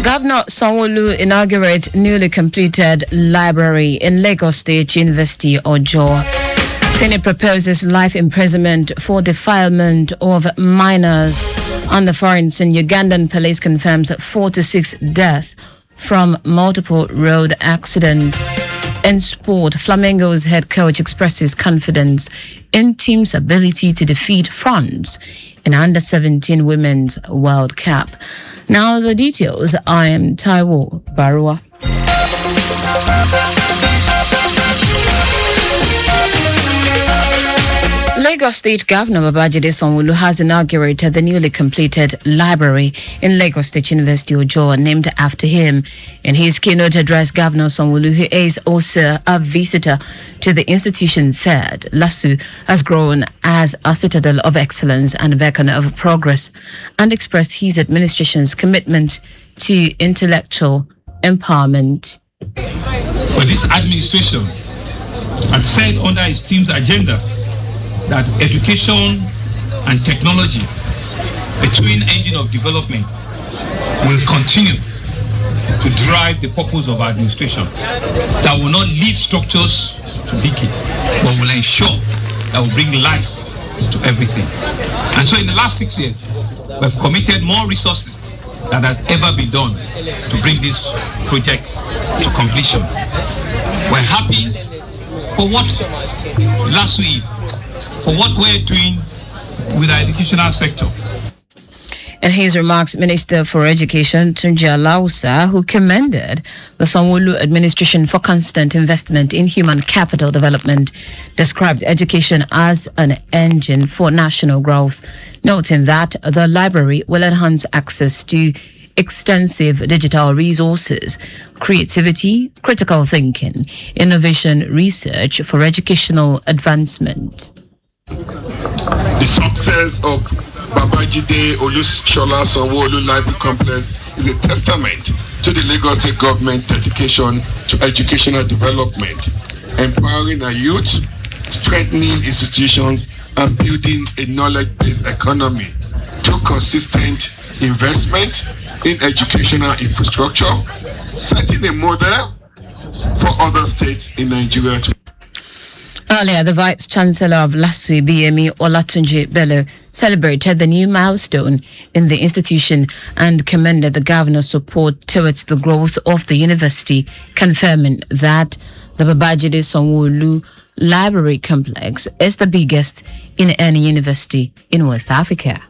Governor Sanwo-Olu inaugurates newly completed library in Lagos State University, Ojo. Senate proposes life imprisonment for defilement of minors. On the fronts, in Ugandan police confirms 46 deaths from multiple road accidents. In sport, Flamengo's head coach expresses confidence in team's ability to defeat France in Under-17 Women's World Cup. Now the details. I am Taiwo Baruwa. Lagos State Governor Babajide Sanwo-Olu has inaugurated the newly completed library in Lagos State University, Ojo, named after him. In his keynote address, Governor Sanwo-Olu, who is also a visitor to the institution, said LASU has grown as a citadel of excellence and a beacon of progress, and expressed his administration's commitment to intellectual empowerment. But this administration had said under his team's agenda that education and technology, the twin engine of development, will continue to drive the purpose of our administration. That will not leave structures to decay, but will ensure that will bring life to everything. And so in the last 6 years, we've committed more resources than has ever been done to bring this project to completion. We're happy for what LASU is, for what we're doing with our educational sector. In his remarks, Minister for Education Tunji Alausa, who commended the Sanwo-Olu administration for constant investment in human capital development, described education as an engine for national growth, noting that the library will enhance access to extensive digital resources, creativity, critical thinking, innovation, research for educational advancement. The success of Babajide Olushola Sanwo-Olu Library Complex is a testament to the Lagos State government dedication to educational development, empowering our youth, strengthening institutions, and building a knowledge-based economy through consistent investment in educational infrastructure, setting a model for other states in Nigeria. Earlier, the Vice Chancellor of LASU, BME Olatunji Bello, celebrated the new milestone in the institution and commended the governor's support towards the growth of the university, confirming that the Babajide Sanwo-Olu Library Complex is the biggest in any university in West Africa.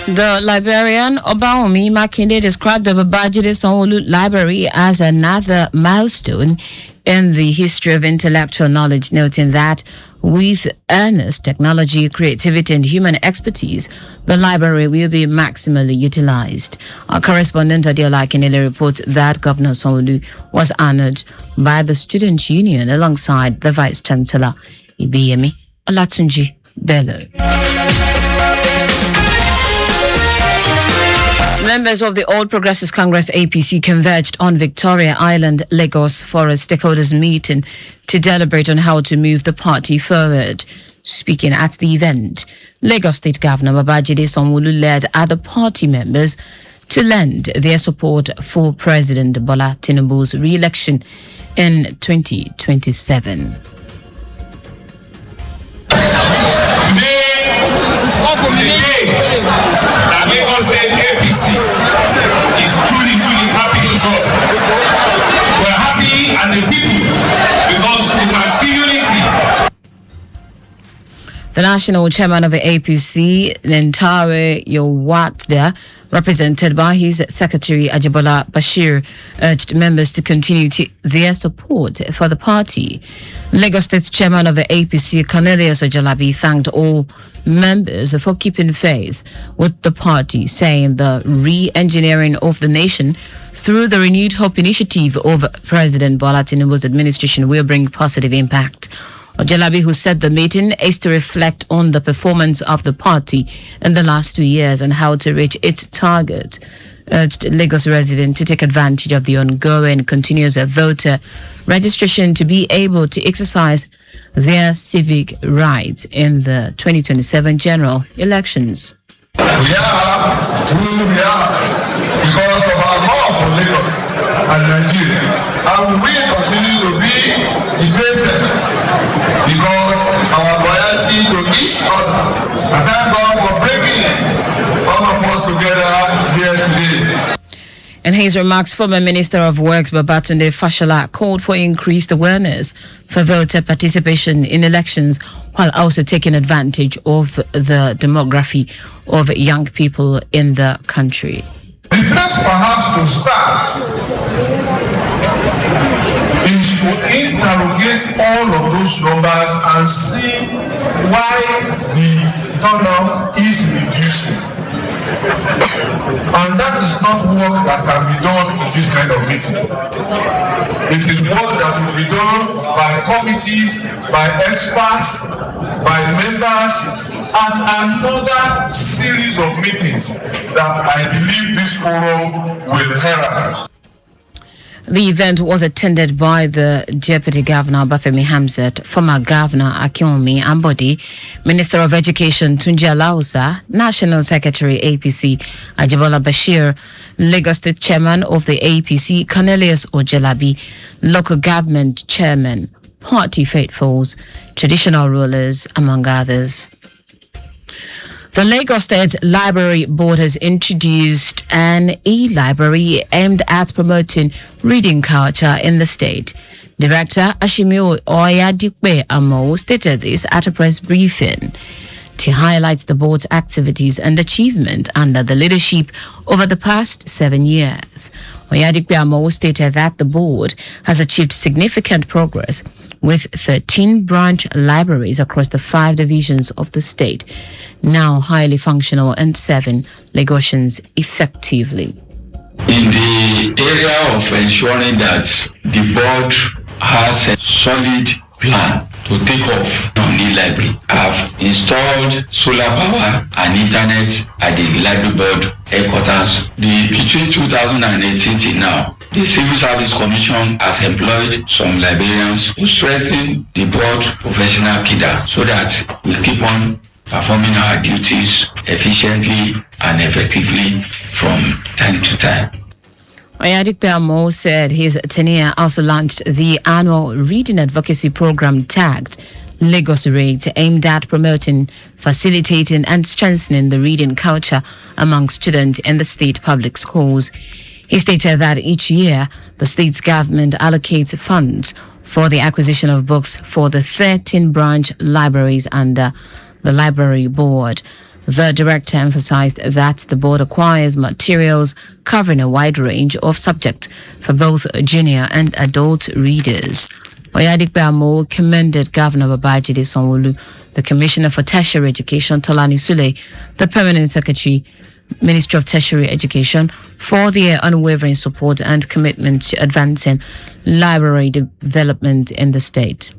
The librarian Obaomi Makinde described the Babajide Sanwo-Olu Library as another milestone in the history of intellectual knowledge, noting that with earnest technology, creativity, and human expertise, the library will be maximally utilized. Our correspondent Adiola Akinele reports that Governor Sanwo-Olu was honored by the Student Union alongside the Vice Chancellor, Ibiyemi Olatunji Bello. Members of the All Progressives Congress APC converged on Victoria Island, Lagos, for a stakeholders meeting to deliberate on how to move the party forward. Speaking at the event, Lagos State Governor Babajide Sanwo-Olu led other party members to lend their support for President Bola Tinubu's re-election in 2027. That Lagos State APC is truly happy to go. We're happy as a people because we can see unity. The national chairman of the APC, Taiwo Baruwa, represented by his secretary Taiwo Baruwa, urged members to continue their support for the party. Lagos State chairman of the APC, Cornelius Ojalabi, thanked all members for keeping faith with the party, saying the re-engineering of the nation through the Renewed Hope initiative of President Bola Tinubu's administration will bring positive impact. Ojalabi, who said the meeting is to reflect on the performance of the party in the last 2 years and how to reach its target, urged Lagos residents to take advantage of the ongoing continuous voter registration to be able to exercise their civic rights in the 2027 general elections. We are who we are because of our love for Lagos and Nigeria, and we continue to be the great center because our loyalty to each other. And thank God for bringing all of us together here today. In his remarks, former Minister of Works Babatunde Fashola called for increased awareness for voter participation in elections while also taking advantage of the demography of young people in the country. The best perhaps to start is to interrogate all of those numbers and see why the turnout is reducing. And that is not work that can be done in this kind of meeting. It is work that will be done by committees, by experts, by members, and another series of meetings that I believe this forum will herald. The event was attended by the Deputy Governor Bafemi Hamzat, former Governor Akinwumi Ambode, Minister of Education Tunji Alausa, National Secretary APC Ajibola Bashir, Lagos State Chairman of the APC Cornelius Ojalabi, Local Government Chairman, Party faithfuls, traditional rulers, among others. The Lagos State Library Board has introduced an e-library aimed at promoting reading culture in the state. Director Ashimio Oyadikpe Amo stated this at a press briefing to highlight the board's activities and achievement under the leadership over the past 7 years. Oyadikpe Amo stated that the board has achieved significant progress with 13 branch libraries across the 5 divisions of the state, now highly functional and serving Lagosians effectively. In the area of ensuring that the board has a solid plan to take off on the library, I've installed solar power and internet at the library board headquarters. Between 2018 till now, the Civil Service Commission has employed some librarians to strengthen the board professional cadre so that we keep on performing our duties efficiently and effectively from time to time. Oyadikpe Amo said his tenure also launched the annual reading advocacy program tagged Lagos Reads, aimed at promoting, facilitating and strengthening the reading culture among students in the state public schools. He stated that each year the state's government allocates funds for the acquisition of books for the 13 branch libraries under the library board. The director emphasized that the board acquires materials covering a wide range of subjects for both junior and adult readers. Oyadikpe Amo commended Governor Babajide Sanwo-Olu, the Commissioner for Tertiary Education Tolani Sule, the Permanent Secretary, Ministry of Tertiary Education, for their unwavering support and commitment to advancing library development in the state.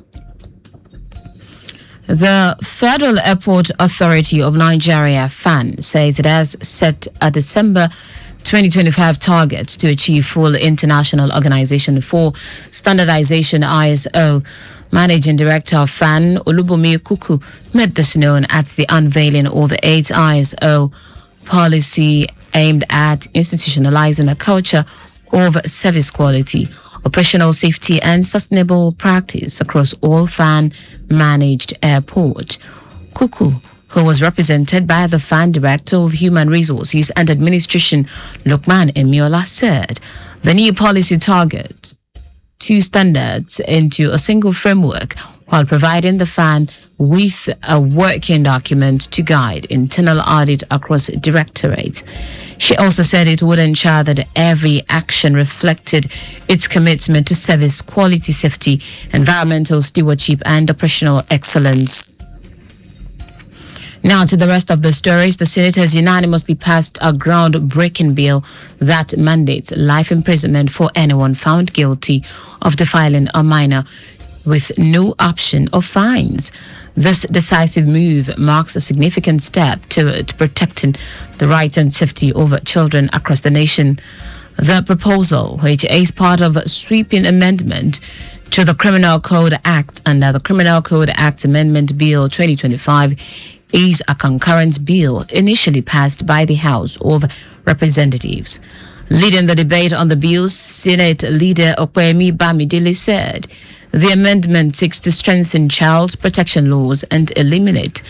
The Federal Airport Authority of Nigeria, FAN, says it has set a December 2025 target to achieve full International Organization for Standardization ISO. Managing Director of FAN, Olubunmi Kuku, made this known at the unveiling of 8 ISO policy aimed at institutionalizing a culture of service quality, operational safety and sustainable practice across all FAN-managed airports. Kuku, who was represented by the FAN Director of Human Resources and Administration, Lukman Emiola, said the new policy targets 2 standards into a single framework while providing the fan with a working document to guide internal audit across directorates. She also said it would ensure that every action reflected its commitment to service quality, safety, environmental stewardship, and operational excellence. Now to the rest of the stories. The Senate has unanimously passed a groundbreaking bill that mandates life imprisonment for anyone found guilty of defiling a minor, with no option of fines. This decisive move marks a significant step toward protecting the rights and safety of children across the nation. The proposal, which is part of a sweeping amendment to the Criminal Code Act under the Criminal Code Act Amendment Bill 2025, is a concurrent bill initially passed by the House of Representatives. Leading the debate on the bill, Senate Leader Opeyemi Bamidele said the amendment seeks to strengthen child protection laws and eliminate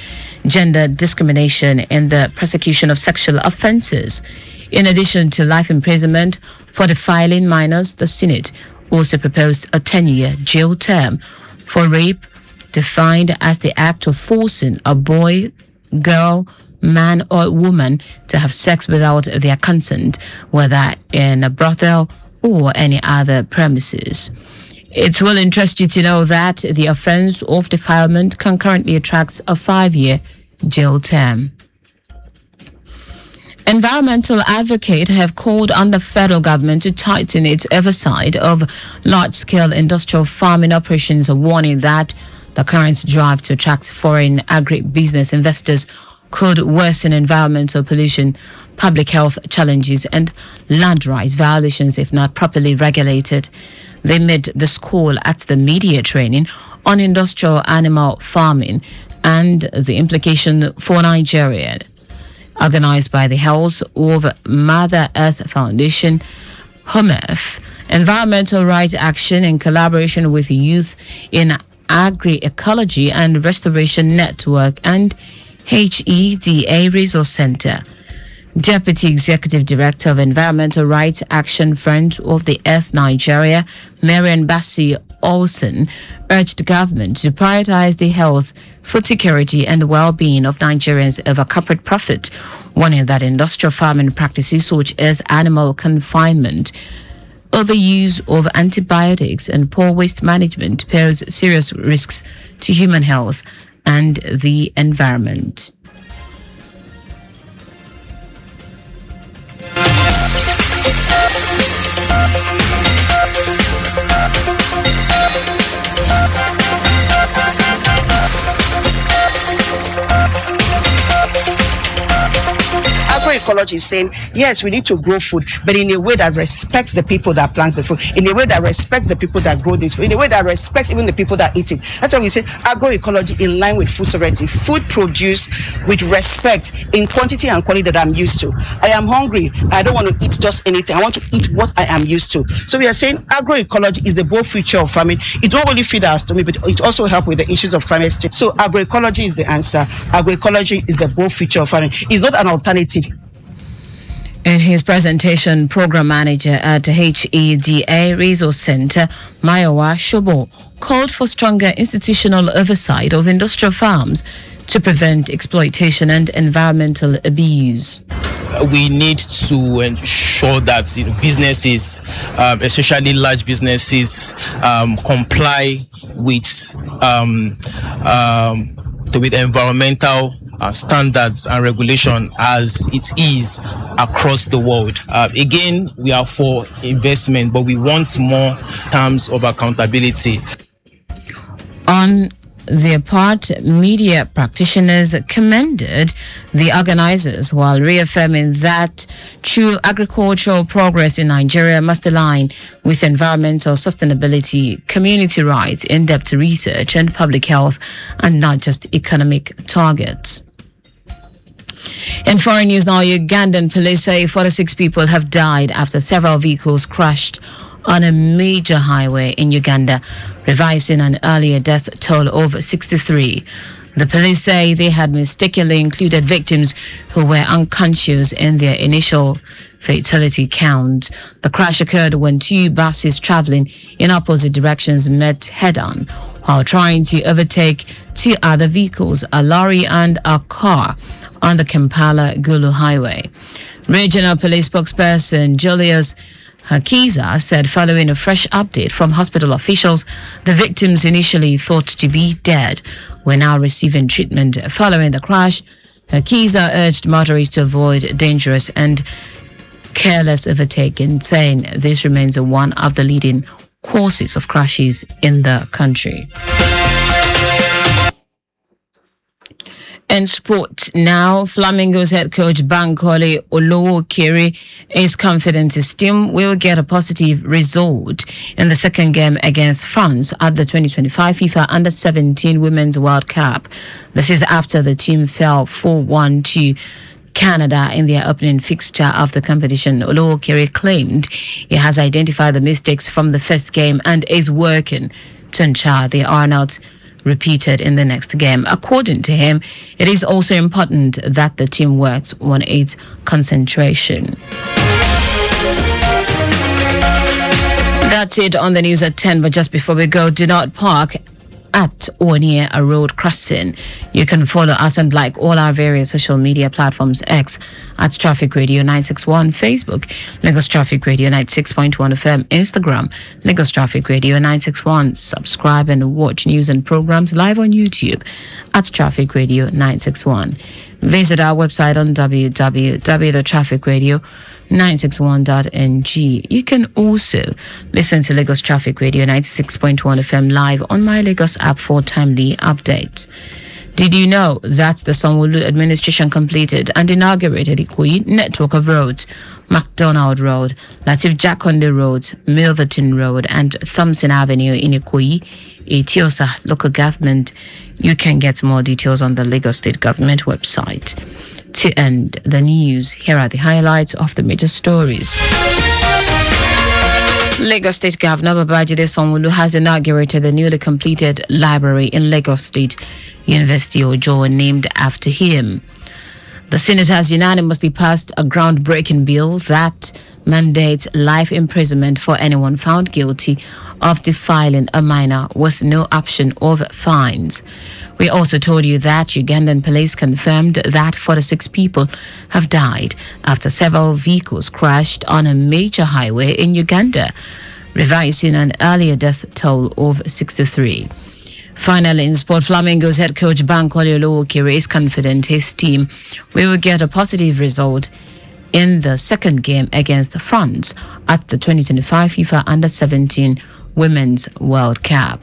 gender discrimination in the prosecution of sexual offences. In addition to life imprisonment for defiling minors, the Senate also proposed a 10-year jail term for rape, defined as the act of forcing a boy, girl, man, or woman to have sex without their consent, whether in a brothel or any other premises. It will interest you to know that the offence of defilement concurrently attracts a 5-year jail term. Environmental advocates have called on the federal government to tighten its oversight of large-scale industrial farming operations, warning that the current drive to attract foreign agribusiness investors could worsen environmental pollution, public health challenges, and land rights violations if not properly regulated. They made this call at the media training on industrial animal farming and the implication for Nigeria, organized by the Health of Mother Earth Foundation, HOMEF, Environmental Rights Action in collaboration with Youth in Agroecology and Restoration Network, and HEDA Resource Center. Deputy Executive Director of Environmental Rights Action Friends of the Earth Nigeria, Marian Bassi Olsen, urged government to prioritize the health, food security, and well-being of Nigerians over corporate profit, warning that industrial farming practices such as animal confinement, overuse of antibiotics, and poor waste management pose serious risks to human health and the environment. Agroecology is saying, yes, we need to grow food, but in a way that respects the people that plant the food, in a way that respects the people that grow this food, in a way that respects even the people that eat it. That's why we say agroecology in line with food sovereignty, food produced with respect in quantity and quality that I'm used to. I am hungry. I don't want to eat just anything. I want to eat what I am used to. So we are saying agroecology is the bold future of farming. It don't only feed our stomach, but it also helps with the issues of climate change. So agroecology is the answer. Agroecology is the bold future of farming. It's not an alternative. In his presentation, Program Manager at HEDA Resource Center, Mayowa Shobo, called for stronger institutional oversight of industrial farms to prevent exploitation and environmental abuse. We need to ensure that businesses, especially large businesses, comply with environmental standards and regulation as it is across the world. Again, we are for investment, but we want more terms of accountability. On their part, media practitioners commended the organizers while reaffirming that true agricultural progress in Nigeria must align with environmental sustainability, community rights, in-depth research, and public health, and not just economic targets. In foreign news now, Ugandan police say 46 people have died after several vehicles crashed on a major highway in Uganda, revising an earlier death toll of 63. The police say they had mistakenly included victims who were unconscious in their initial fatality count. The crash occurred when two buses traveling in opposite directions met head-on while trying to overtake two other vehicles, a lorry and a car, on the Kampala-Gulu highway. Regional police spokesperson Julius Hakiza said following a fresh update from hospital officials, the victims initially thought to be dead were now receiving treatment following the crash. Hakiza urged motorists to avoid dangerous and careless overtaking, saying this remains one of the leading causes of crashes in the country. In sport now, Flamingo's head coach Bankole Olowokere is confident his team will get a positive result in the second game against France at the 2025 FIFA Under-17 Women's World Cup. This is after the team fell 4-1 to Canada in their opening fixture of the competition. Olowokere claimed he has identified the mistakes from the first game and is working to ensure they are not repeated in the next game. According to him, it is also important that the team works on its concentration. That's it on the news at 10, but just before we go, do not park at or near a road crossing. You can follow us and like all our various social media platforms: X at Traffic Radio 961, Facebook Lagos Traffic Radio 96.1 FM, Instagram Lagos Traffic Radio 961. Subscribe and watch news and programs live on YouTube at Traffic Radio 961. Visit our website on www.trafficradio961.ng. You can also listen to Lagos Traffic Radio 96.1 FM live on My Lagos app for timely updates. Did you know that the Sanwo-Olu administration completed and inaugurated Ikoyi network of roads, MacDonald Road, Latif Jakonde Road, Milverton Road, and Thompson Avenue in Ikoyi, Etiosa local government? You can get more details on the Lagos State Government website. To end the news, here are the highlights of the major stories. Lagos State Governor Babajide Sanwo-Olu has inaugurated the newly completed library in Lagos State University Ojo, named after him. The Senate has unanimously passed a groundbreaking bill that mandates life imprisonment for anyone found guilty of defiling a minor with no option of fines. We also told you that Ugandan police confirmed that 46 people have died after several vehicles crashed on a major highway in Uganda, revising an earlier death toll of 63. Finally, in sport, Flamingo's head coach Bankole Olowokere is confident his team will get a positive result in the second game against France at the 2025 FIFA Under-17 Women's World Cup.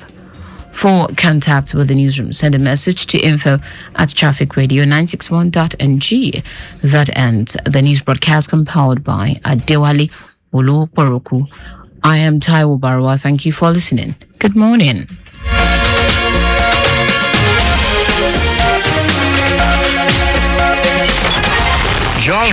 For contacts with the newsroom, send a message to info@trafficradio961.ng. That ends the news broadcast compiled by Adewale Oloporoku. I am Taiwo Baruwa. Thank you for listening. Good morning. John